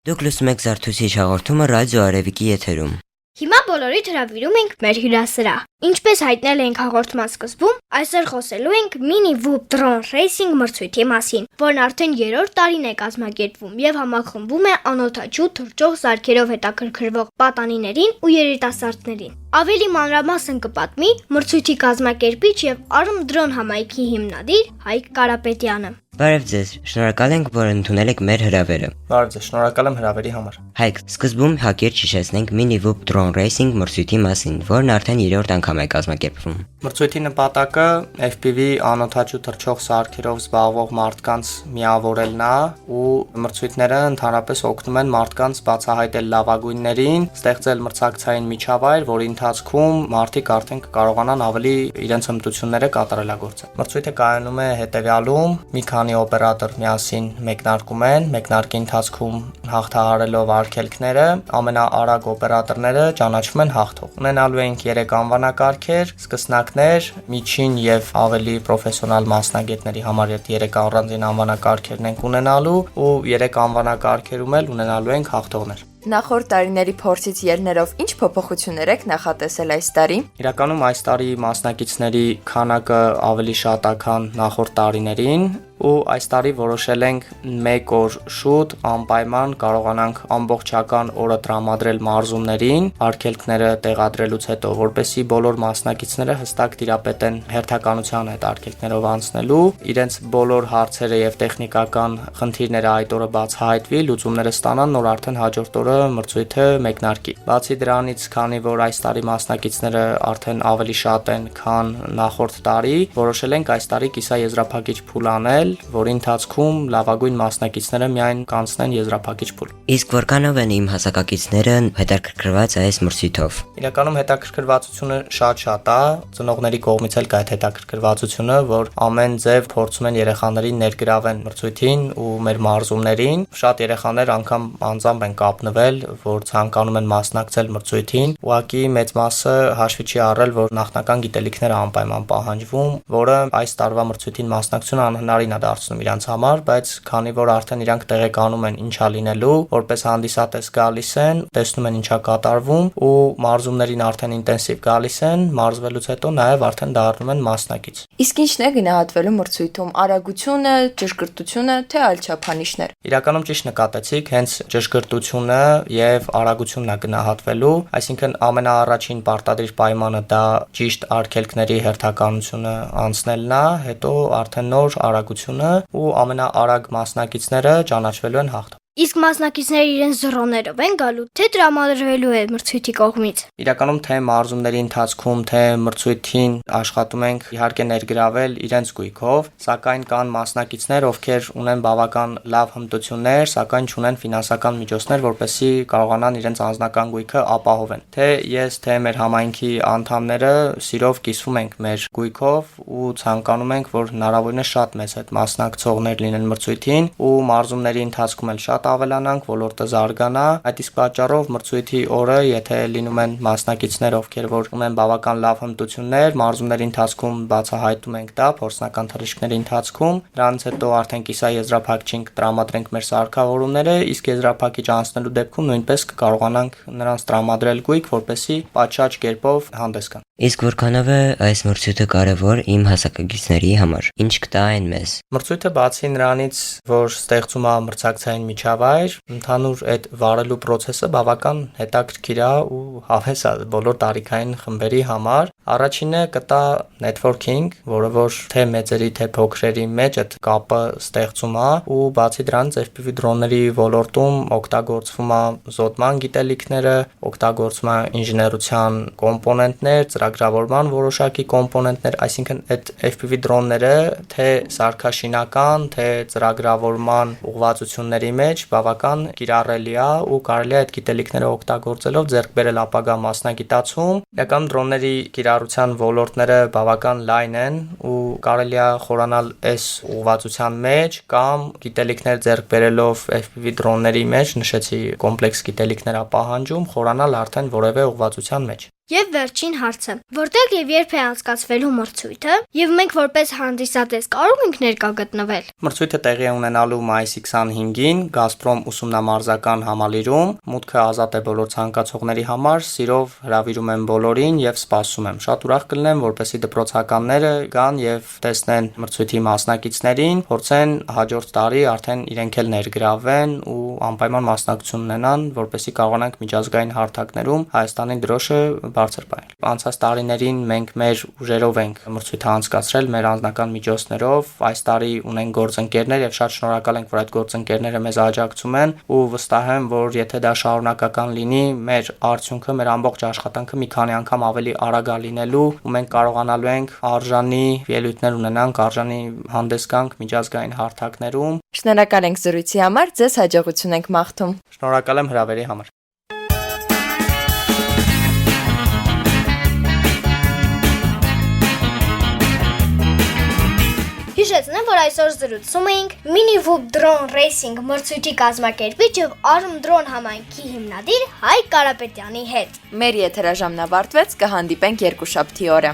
Դուք լսում եք Զարթուցիչ հաղորդումը ռադիո Արևիկի եթերում։ Հիմա բոլորիդ հրավիրում ենք մեր հյուրասրահ։ Ինչպես հայտնել ենք հաղորդման սկզբում, այսօր խոսելու ենք Mini Whoop Drone Racing մրցույթի մասին, որն արդեն 3-րդ տարին է կազմակերպվում եւ համախմբում է անօդաչու թռչող սարքերով հետաքրքրվող պատանիներին ու երիտասարդներին։ Ավելի մանրամասն կպատմի մրցույթի կազմակերպիչ եւ Arm Drone համայնքի հիմնադիր Հայկ Կարապետյանը։ Բարև ձեզ, շնորհակալ ենք, որ ընդունել եք մեր հրավերը։ Բարև ձեզ, շնորհակալ եմ հրավերի համար։ Հայկ, սկզբում հակիրճ հիշեցնենք Mini Whoop Drone Racing մրցույթի մասին, որն արդեն 3-րդ անգամ է կազմակերպվում։ Մրցույթի նպատակը FPV անօդաչու թռչող սարքերով զբաղվող մարդկանց միավորելն է ու մրցույթները ընդհանրապես օգնում են մարդկանց բացահայտել լավագույններին, ստեղծել մրցակցային միջավայր, որի ընթացքում մարդիկ արդեն կկարողանան ավելի իրենց հմտությունները կատարելագործել։ Մրցույթը կայանում է հետևյալում՝ մի քանի օպերատոր միասին մեկնարկում են, մեկնարկի ընթացքում հաղթահարելով արգելքները, ամենաարագ օպերատորները ճանաչվում են հաղթող։ Ունենալու ենք 3 անվանակարգեր, սկսնակներ, միջին եւ ավելի պրոֆեսիոնալ մասնագետների համար 3 առանձին անվանակարգերն ենք ունենալու ու 3 անվանակարգերում էլ ունենալու ենք հաղթողներ։ Նախորդ տարիների փորձից ելներով ինչ փոփոխություններ եք նախատեսել այս տարի։ Իրականում այս տարի մասնակիցների քանակը ավելի շատ է, քան նախորդ տարիներին ու այս տարի որոշել ենք 1 օր շուտ անպայման կարողանանք ամբողջական օրը տրամադրել մարզումներին, արգելքները տեղադրելուց հետո, որպեսզի բոլոր մասնակիցները հստակ տիրապետեն հերթականության այդ արգելքներով անցնելու, իրենց բոլոր հարցերը եւ տեխնիկական խնդիրները այդ օրը բացահայտվի, լուծումները ստանան, նոր արդեն հաջորդ օրը մրցույթը մեկնարկի։ Բացի դրանից, քանի որ այս տարի մասնակիցները արդեն ավելի շատ են, քան նախորդ տարի, որոշել ենք այս տարի կիսաեզրափակիչ փուլ անել, որի ընթացքում լավագույն մասնակիցները միայն կանցնեն եզրափակիչ փուլ։ Իսկ որքանով են իմ հասակակիցները հետաքրքրված այս մրցույթով։ Իրականում հետաքրքրվածությունը շատ է, ծնողների կողմից էլ կա այդ հետաքրքրվածությունը, որ ամեն ձև փորձում են երեխաներին ներգրավեն մրցույթին ու մեր մարզումներին։ Շատ երեխաներ անգամ անձամբ են կապնվել, որ ցանկանում են մասնակցել մրցույթին, ուղղակի մեծ մասը հաշվի չի առել, որ նախնական գիտելիքները անպայման պահանջվում, որը այս տարվա մրցույթին մասնակցությունը անհնարին է դարձնում իրանց համար, բայց քանի որ արդեն իրանք տեղեկանում են ինչա լինելու, որպես հանդիսատես գալիս են, տեսնում են ինչա կատարվում ու մարզումներին արդեն ինտենսիվ գալիս են, մարզվելուց հետո նաև արդեն դառնում են մասնակից։ Իսկ ինչն է գնահատվելու մրցույթում՝ արագությունը, ճշգրտությունը, թե այլ չափանիշներ։ Իրականում ճիշտ նկատեցիք, հենց ճշգրտությունը եւ արագությունն է գնահատվելու, այսինքն ամենաառաջին պարտադիր պայմանը դա ճիշտ արգելքների հերթականությունը անցնելն է, հետո արդեն նոր արագությունը ու ամենաարագ մասնակիցները ճանաչվելու են հաղթող։ Իսկ մասնակիցները իրենց զռոներով են գալու, թե տրամադրվելու է մրցույթի կողմից։ Իրականում թե մարզումների ընթացքում, թե մրցույթին աշխատում ենք իհարկե ներգրավել իրենց գույքով, սակայն կան մասնակիցներ, ովքեր ունեն բավական լավ հմտություններ, սակայն չունեն ֆինանսական միջոցներ, որպեսզի կարողանան իրենց անձնական գույքը ապահովեն։ Թե ես, թե մեր համայնքի անդամները սիրով կիսվում ենք մեր գույքով ու ցանկանում ենք, որ հնարավորինս շատ մեծ հետ մասնակցողներ լինեն մրցույթին ու մարզումների ընթացքում էլ շատ ավելանանք, ոլորտը զարգանա։ Այդ իսկ պատճառով մրցույթի օրը, եթե լինում են մասնակիցներ, ովքեր որ ունեն բավական լավ հմտություններ, մարզումների ընթացքում բացահայտում ենք դա փորձնական թռիչքների ընթացքում, դրանից հետո արդեն կիսաեզրափակիչ տրամադրենք մեր սարքավորումները, իսկ եզրափակիչ անցնելու դեպքում նույնպես կկարողանանք նրանց տրամադրել գույք, որպեսզի պատշաճ կերպով հանդես գան։ Իսկ որքանով է այս մրցույթը կարևոր իմ հասակակիցների համար։ Ինչ կտա այն մեզ։ Մրցույթը բացի նրանից, որ ստեղծում է մրցակցային միջավայր, ընդհանուր այդ վարելու process-ը բավական հետաքրքիր է ու հավես է բոլոր տարիքային խմբերի համար։ Առաջինը կտա networking, որը որ թե մեծերի, թե փոքրերի մեջ այդ կապը ստեղծում է ու բացի դրանից FPV դրոնների ոլորտում օգտագործվում է զոդման գիտելիքները, օգտագործվում է ինժեներության կոմպոնենտներ, ծրագրավորման որոշակի կոմպոնենտներ, այսինքն այդ FPV դրոնները թե սարքաշինական, թե ծրագրավորման ուղղվածությունների մեջ բավական կիրառելի է ու կարելի է այդ գիտելիքները օգտագործելով ձեռք բերել ապագա մասնագիտացում։ Իրական դրոնների կիրառության ոլորտները բավական լայն են ու կարելի է խորանալ այս ուղղվածության մեջ կամ գիտելիքներ ձեռք բերելով FPV դրոնների մեջ, նշեցի կոմպլեքս գիտելիքներ է պահանջում, խորանալ արդեն որևէ ուղղվածության մեջ։ Եվ վերջին հարցը. որտեղ եւ երբ է անցկացվելու մրցույթը, եւ մենք որպես հանդիսատես կարող ենք ներկա գտնվել։ Մրցույթը տեղի է ունենալու մայիսի 25-ին Գազպրոմ ուսումնամարզական համալիրում։ Մուտքը ազատ է բոլոր ցանկացողների համար, սիրով հրավիրում եմ բոլորին եւ սպասում եմ։ Շատ ուրախ կլինեմ, որպեսզի դպրոցականները գան եւ տեսնեն մրցույթի մասնակիցներին, փորձեն հաջորդ տարի արդեն իրենք էլ ներգրավվեն ու անպայման մասնակցություն ունենան, որպեսզի կարողանանք միջազգային հարթակներում Հայաստանի դրոշը բարձր պահել։ Անցած տարիներին մենք մեր ուժերով ենք մրցույթը անցկացրել, մեր անձնական միջոցներով։ Այս տարի ունենք գործընկերներ եւ շատ շնորհակալ ենք, որ այդ գործընկերները մեզ աջակցում են ու վստահ եմ, որ եթե դա շարունակական լինի, մեր արդյունքը, մեր ամբողջ աշխատանքը մի քանի անգամ ավելի արագ է լինելու ու մենք կարողանալու ենք արժանի ելույթներ ունենանք, արժանի հանդես գանք միջազգային հարթակներում։ Շնորհակալ ենք զրույցի համար, ձեզ հաջողություն ենք մաղթում։ Շնորհակալ եմ հրավերի համար։ Հիշեցնեմ, որ այսօր զրուցում էինք Mini Whoop Drone Racing մրցույթի կազմակերպիչ եւ Արմ Drone համայնքի հիմնադիր Հայկ Կարապետյանի հետ։ Մեր եթերաժամն ավարտվեց, կհանդիպենք երկուշաբթի օրը։